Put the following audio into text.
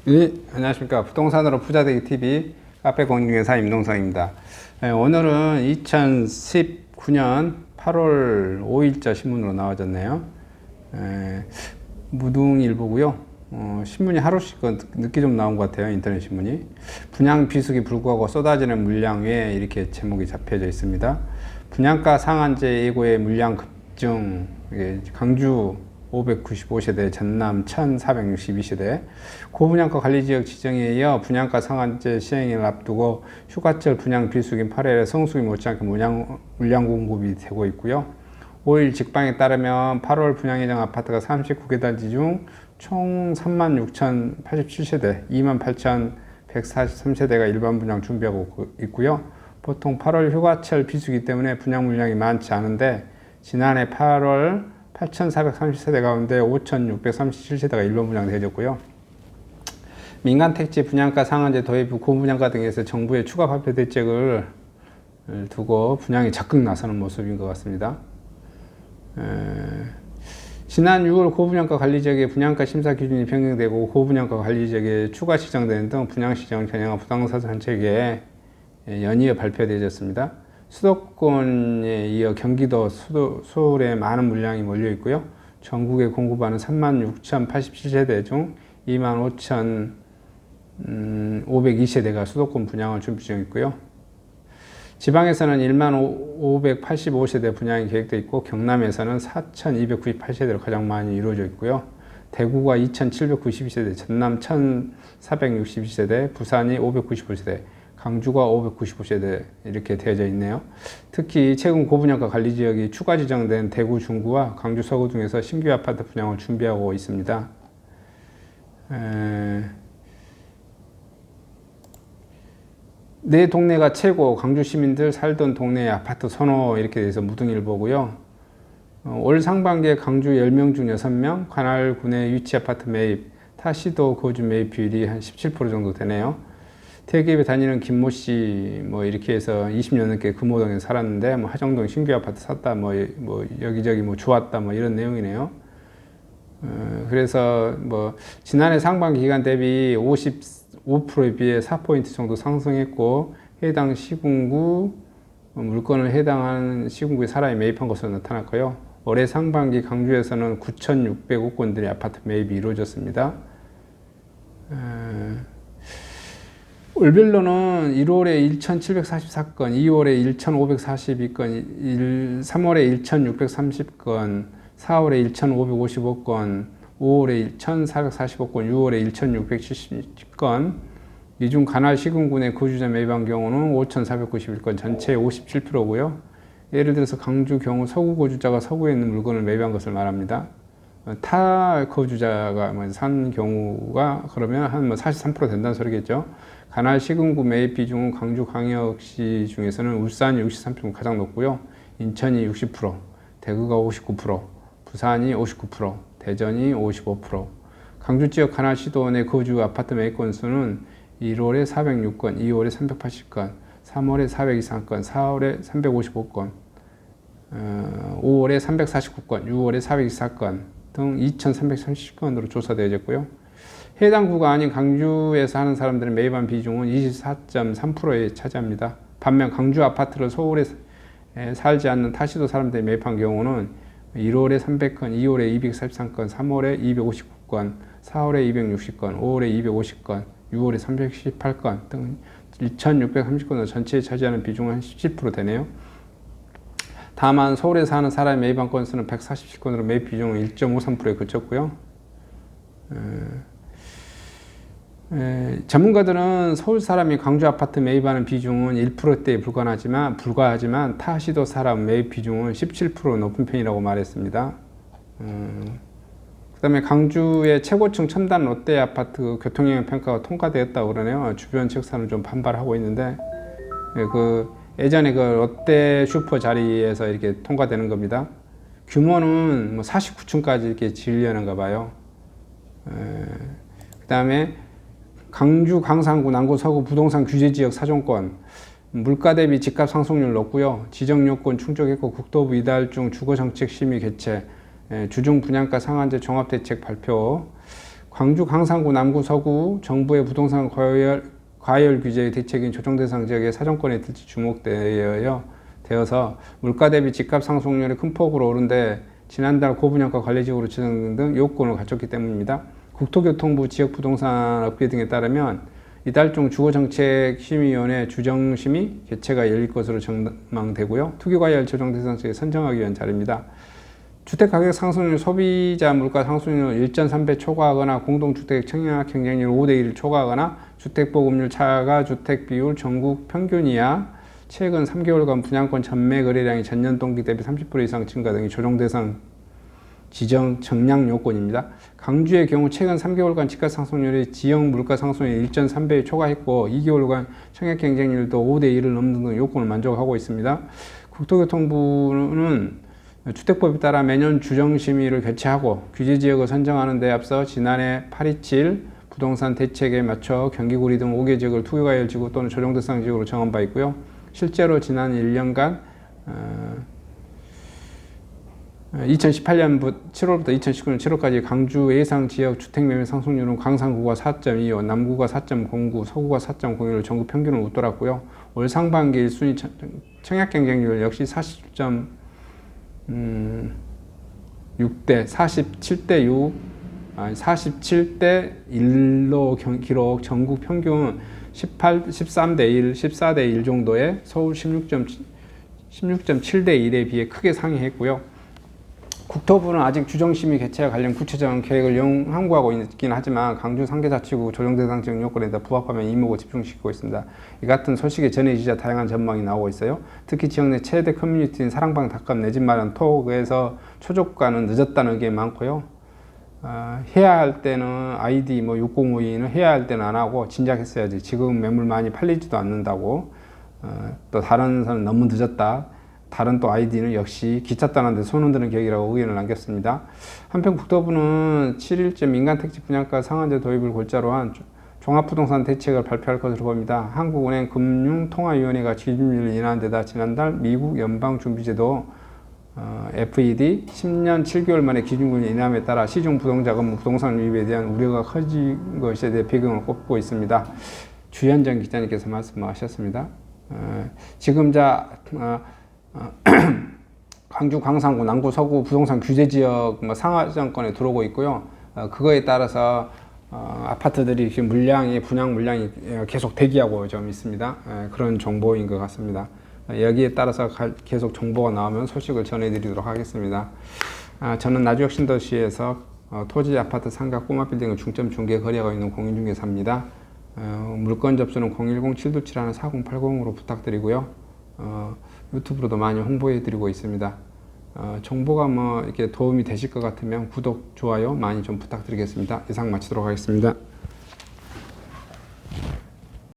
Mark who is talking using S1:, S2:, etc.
S1: 네, 안녕하십니까. 부동산으로 부자되기 TV 카페 공인중개사 임동성입니다. 네, 오늘은 2019년 8월 5일자 신문으로 나와졌네요. 무등일보고요. 신문이 하루씩 늦게 좀 나온 것 같아요. 인터넷 신문이. 분양 비수기 불구하고 쏟아지는 물량 외에 이렇게 제목이 잡혀져 있습니다. 분양가 상한제 예고의 물량 급증. 강주 595세대, 전남 1462세대, 고분양가 관리지역 지정에 이어 분양가 상한제 시행을 앞두고 휴가철 분양 비수기인 8월에 성수기 못지않게 물량 공급이 되고 있고요. 5일 직방에 따르면 8월 분양 예정 아파트가 39개 단지 중 총 36,087세대, 28,143세대가 일반 분양 준비하고 있고요. 보통 8월 휴가철 비수기 때문에 분양 물량이 많지 않은데 지난해 8월 8,430세대 가운데 5,637세대가 일반 분양되어졌고요. 민간 택지 분양가 상한제 도입 후 고분양가 등에서 정부의 추가 발표 대책을 두고 분양이 적극 나서는 모습인 것 같습니다. 지난 6월 고분양가 관리지역의 분양가 심사 기준이 변경되고 고분양가 관리지역에 추가 지정되는 등 분양시장을 겨냥한 부동산 정책에 연이어 발표되어졌습니다. 수도권에 이어 경기도, 서울에 많은 물량이 몰려 있고요. 전국에 공급하는 36,087세대 중 25,502세대가 수도권 분양을 준비 중 있고요. 지방에서는 15,585세대 분양이 계획되어 있고 경남에서는 4,298세대로 가장 많이 이루어져 있고요. 대구가 2,792세대, 전남 1,462세대, 부산이 595세대, 강주가 595세대 이렇게 되어져 있네요. 특히 최근 고분양가 관리지역이 추가 지정된 대구 중구와 강주 서구 등에서 신규 아파트 분양을 준비하고 있습니다. 내 동네가 최고, 강주 시민들 살던 동네의 아파트 선호 이렇게 돼서 무등일보고요. 올 상반기에 강주 10명 중 6명, 관할군의 유치 아파트 매입, 타시도 거주 매입 비율이 한 17% 정도 되네요. 대기업에 다니는 김모 씨, 이렇게 해서 20년 넘게 금호동에 살았는데, 하정동 신규 아파트 샀다, 여기저기 좋았다, 이런 내용이네요. 그래서 지난해 상반기 기간 대비 55%에 비해 4포인트 정도 상승했고, 해당 시군구, 물건을 해당하는 시군구에 사람이 매입한 것으로 나타났고요. 올해 상반기 강주에서는 9,600호건들의 아파트 매입이 이루어졌습니다. 월별로는 1월에 1,744건, 2월에 1,542건, 3월에 1,630건, 4월에 1,555건, 5월에 1,445건, 6월에 1,670건, 이 중 관할 시군군의 거주자 매입한 경우는 5,491건, 전체의 57%고요. 예를 들어서 강주 경우 서구 거주자가 서구에 있는 물건을 매입한 것을 말합니다. 타 거주자가 산 경우가 그러면 한 43% 된다는 소리겠죠. 관할 시군구 매입 비중은 강주광역시 중에서는 울산이 63% 가장 높고요. 인천이 60%, 대구가 59%, 부산이 59%, 대전이 55%. 강주 지역 관할 시도 내 거주 아파트 매입 건수는 1월에 406건, 2월에 380건, 3월에 423건, 4월에 355건, 5월에 349건, 6월에 424건 등 2,330건으로 조사되어졌고요. 해당 구가 아닌 강주에 사는 사람들의 매입한 비중은 24.3%에 차지합니다. 반면 강주 아파트를 서울에 살지 않는 타시도 사람들이 매입한 경우는 1월에 300건, 2월에 243건, 3월에 259건, 4월에 260건, 5월에 250건, 6월에 318건 등 2,630건으로 전체에 차지하는 비중은 한 17% 되네요. 다만 서울에 사는 사람의 매입한 건수는 147건으로 매입 비중은 1.53%에 그쳤고요. 전문가들은 서울 사람이 강주 아파트 매입하는 비중은 1%대에 불과하지만 타시도 사람 매입 비중은 17% 높은 편이라고 말했습니다. 그 다음에 강주의 최고층 첨단 롯데 아파트 교통영향 평가가 통과되었다고 그러네요. 주변 지역사는 좀 반발하고 있는데, 예전에 그 롯데 슈퍼 자리에서 이렇게 통과되는 겁니다. 규모는 49층까지 이렇게 지으려는가 봐요. 그 다음에 강주, 강산구, 남구, 서구 부동산 규제지역 사정권, 물가 대비 집값 상승률 높고요. 지정 요건 충족했고 국토부 이달 중 주거정책 심의 개최, 주중 분양가 상한제 종합대책 발표, 광주, 강산구, 남구, 서구 정부의 부동산 과열 규제의 대책인 조정 대상 지역의 사정권에 들지 주목되어서 물가 대비 집값 상승률이 큰 폭으로 오른데 지난달 고분양가 관리지역으로 지정된 등 요건을 갖췄기 때문입니다. 국토교통부 지역부동산 업계 등에 따르면 이달 중 주거정책심의위원회 주정심의 개최가 열릴 것으로 전망되고요. 투기과열 조정 대상 지역에 선정하기 위한 자리입니다. 주택가격 상승률, 소비자 물가 상승률 1.3배 초과하거나 공동주택 청약 경쟁률 5대1 초과하거나 주택보급률 차가 주택 비율 전국 평균 이하, 최근 3개월간 분양권 전매 거래량이 전년 동기 대비 30% 이상 증가 등이 조정 대상 지정 정량 요건입니다. 강주의 경우 최근 3개월간 집값 상승률이 지역 물가 상승률 1.3배에 초과했고 2개월간 청약 경쟁률도 5대1을 넘는 등 요건을 만족하고 있습니다. 국토교통부는 주택법에 따라 매년 주정심의를 개최하고 규제지역을 선정하는 데 앞서 지난해 827 부동산 대책에 맞춰 경기구리 등 5개 지역을 투기과열 지구 또는 조정 대상 지역으로 정한 바 있고요. 실제로 지난 1년간 2018년 7월부터 2019년 7월까지 강주 예상 지역 주택 매매 상승률은 강산구가 4.25, 남구가 4.09, 서구가 4.01을 전국 평균을 웃돌았고요. 올 상반기 1순위 청약 경쟁률 역시 47대 1로 기록, 전국 평균 13대 1, 14대 1 정도의 서울 16.7대 1에 비해 크게 상회했고요. 국토부는 아직 주정심의 개최와 관련 구체적인 계획을 함구하고 있긴 하지만 강주 상계자치구 조정대상 지역 요건에 부합하면 이목을 집중시키고 있습니다. 이 같은 소식에 전해지자 다양한 전망이 나오고 있어요. 특히 지역 내 최대 커뮤니티인 사랑방 닷컴 내 집 마련 톡에서 초저가는 늦었다는 의견이 많고요. 해야 할 때는 아이디 6052는 해야 할 때는 안 하고 진작 했어야지. 지금 매물 많이 팔리지도 않는다고. 또 다른 사람은 너무 늦었다. 다른 또 아이디는 역시 기차 떠나는데 손 흔드는 계획이라고 의견을 남겼습니다. 한편 국토부는 7일째 민간택지 분양가 상한제 도입을 골자로 한 종합부동산 대책을 발표할 것으로 봅니다. 한국은행 금융통화위원회가 기준율을 인하한 데다 지난달 미국 연방준비제도 FED 10년 7개월 만에 기준금리 인하함에 따라 시중 부동자금 부동산 유입에 대한 우려가 커진 것에 대해 배경을 꼽고 있습니다. 주현정 기자님께서 말씀하셨습니다. 지금 강주, 강산구, 남구, 서구 부동산 규제 지역 상하정권에 들어오고 있고요. 그거에 따라서 아파트들이 지금 분양 물량이 계속 대기하고 좀 있습니다. 그런 정보인 것 같습니다. 여기에 따라서 계속 정보가 나오면 소식을 전해드리도록 하겠습니다. 저는 나주혁신도시에서 토지, 아파트, 상가, 꼬마 빌딩을 중점 중개 거래하고 있는 공인중개사입니다. 물건 접수는 010-727-4080으로 부탁드리고요. 유튜브로도 많이 홍보해드리고 있습니다. 정보가 이렇게 도움이 되실 것 같으면 구독, 좋아요 많이 좀 부탁드리겠습니다. 이상 마치도록 하겠습니다.